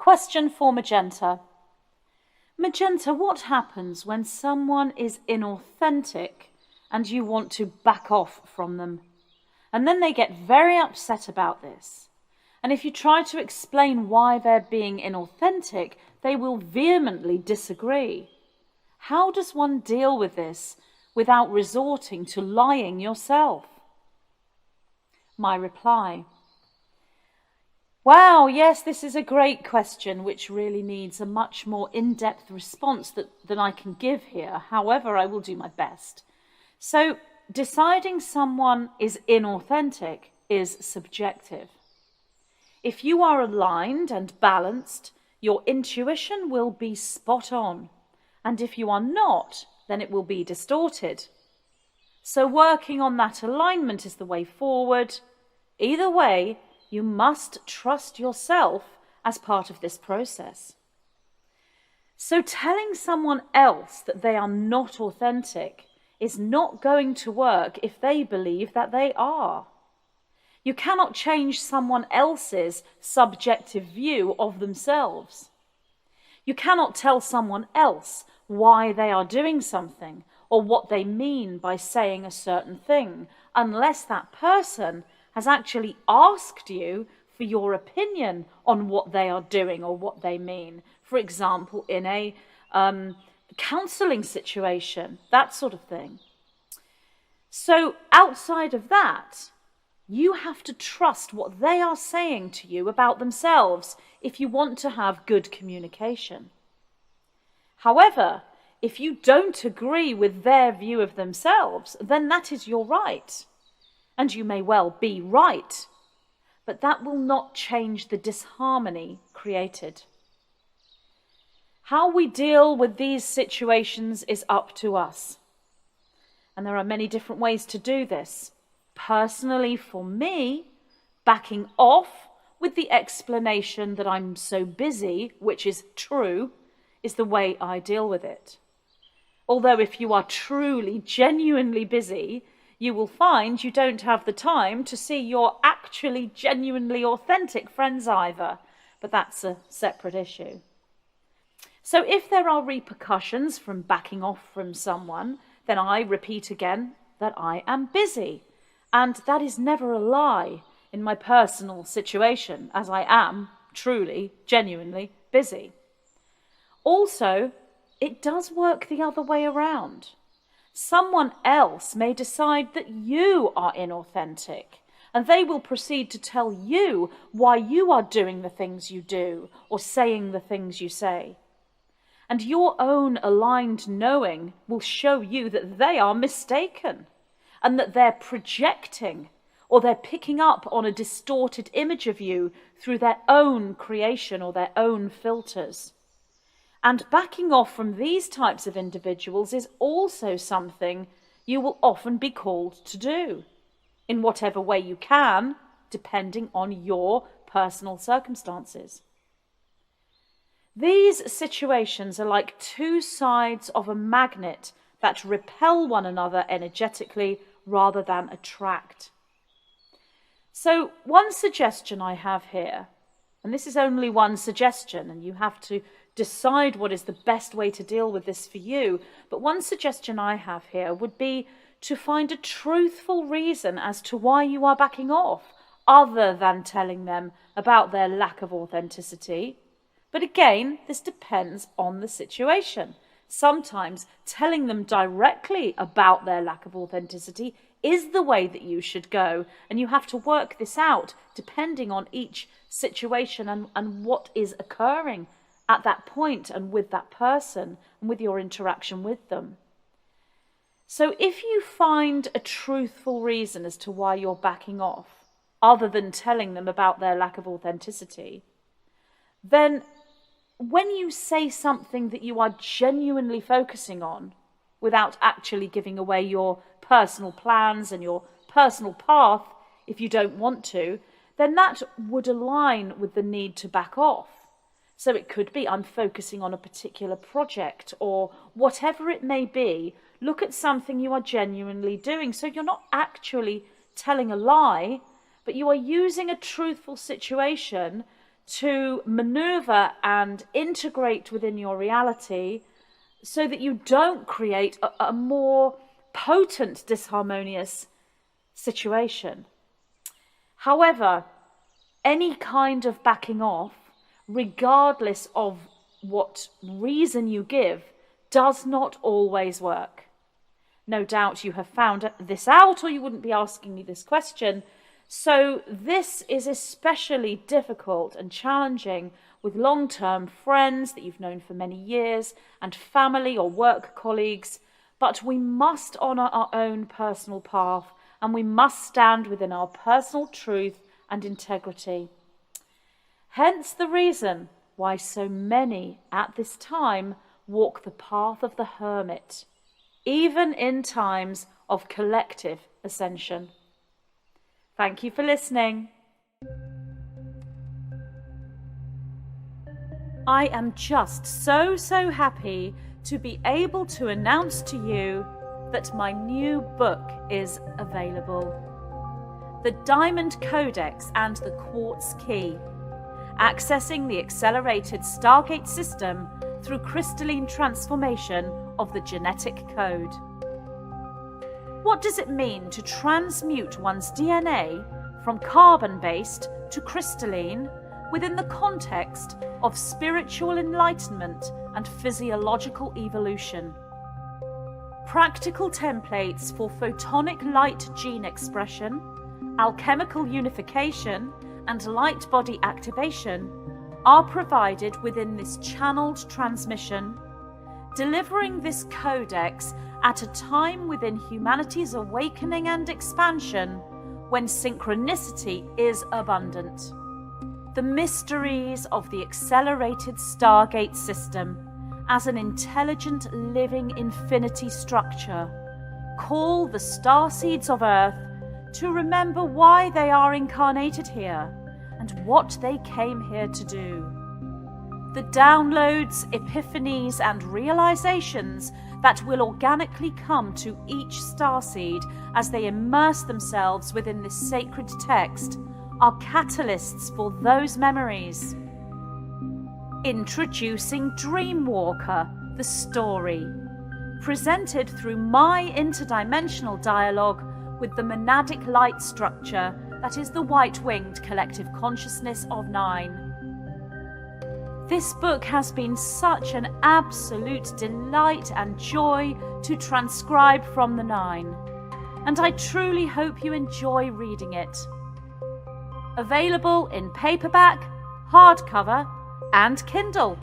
Question for Magenta. Magenta, what happens when someone is inauthentic and you want to back off from them? And then they get very upset about this. And if you try to explain why they're being inauthentic, they will vehemently disagree. How does one deal with this without resorting to lying yourself? My reply. Wow, yes, this is a great question which really needs a much more in-depth response than I can give here. However, I will do my best. So, deciding someone is inauthentic is subjective. If you are aligned and balanced, your intuition will be spot on. And if you are not, then it will be distorted. So working on that alignment is the way forward. Either way, you must trust yourself as part of this process. So telling someone else that they are not authentic is not going to work if they believe that they are. You cannot change someone else's subjective view of themselves. You cannot tell someone else why they are doing something or what they mean by saying a certain thing unless that person has actually asked you for your opinion on what they are doing or what they mean. For example, in a counselling situation, that sort of thing. So outside of that, you have to trust what they are saying to you about themselves if you want to have good communication. However, if you don't agree with their view of themselves, then that is your right. And you may well be right, but that will not change the disharmony created. How we deal with these situations is up to us. And there are many different ways to do this. Personally, for me, backing off with the explanation that I'm so busy, which is true, is the way I deal with it. Although if you are truly, genuinely busy, you will find you don't have the time to see your actually genuinely authentic friends either, but that's a separate issue. So if there are repercussions from backing off from someone, then I repeat again that I am busy. And that is never a lie in my personal situation, as I am truly, genuinely busy. Also, it does work the other way around. Someone else may decide that you are inauthentic, and they will proceed to tell you why you are doing the things you do or saying the things you say. And your own aligned knowing will show you that they are mistaken and that they're projecting or they're picking up on a distorted image of you through their own creation or their own filters. And backing off from these types of individuals is also something you will often be called to do, in whatever way you can, depending on your personal circumstances. These situations are like two sides of a magnet that repel one another energetically rather than attract. So one suggestion I have here, and this is only one suggestion, and you have to decide what is the best way to deal with this for you, but one suggestion I have here would be to find a truthful reason as to why you are backing off, other than telling them about their lack of authenticity. But again, this depends on the situation. Sometimes telling them directly about their lack of authenticity is the way that you should go, and you have to work this out depending on each situation and what is occurring at that point and with that person and with your interaction with them. So if you find a truthful reason as to why you're backing off, other than telling them about their lack of authenticity, then when you say something that you are genuinely focusing on, without actually giving away your personal plans and your personal path, if you don't want to, then that would align with the need to back off. So it could be, I'm focusing on a particular project, or whatever it may be. Look at something you are genuinely doing. So you're not actually telling a lie, but you are using a truthful situation to maneuver and integrate within your reality so that you don't create a more potent disharmonious situation. However, any kind of backing off, regardless of what reason you give, does not always work. No doubt you have found this out, or you wouldn't be asking me this question. So this is especially difficult and challenging with long-term friends that you've known for many years and family or work colleagues. But we must honour our own personal path, and we must stand within our personal truth and integrity. Hence the reason why so many at this time walk the path of the hermit, even in times of collective ascension. Thank you for listening. I am just so happy to be able to announce to you that my new book is available. The Diamond Codex and the Quartz Key, accessing the accelerated Stargate system through crystalline transformation of the genetic code. What does it mean to transmute one's DNA from carbon-based to crystalline within the context of spiritual enlightenment and physiological evolution? Practical templates for photonic light gene expression, alchemical unification, and light body activation are provided within this channeled transmission, delivering this codex at a time within humanity's awakening and expansion when synchronicity is abundant. The mysteries of the accelerated Stargate system as an intelligent living infinity structure call the starseeds of Earth to remember why they are incarnated here and what they came here to do. The downloads, epiphanies, and realizations that will organically come to each starseed as they immerse themselves within this sacred text are catalysts for those memories. Introducing Dreamwalker, the story, presented through my interdimensional dialogue with the monadic light structure that is the white-winged collective consciousness of 9. This book has been such an absolute delight and joy to transcribe from the 9, and I truly hope you enjoy reading it. Available in paperback, hardcover, and Kindle.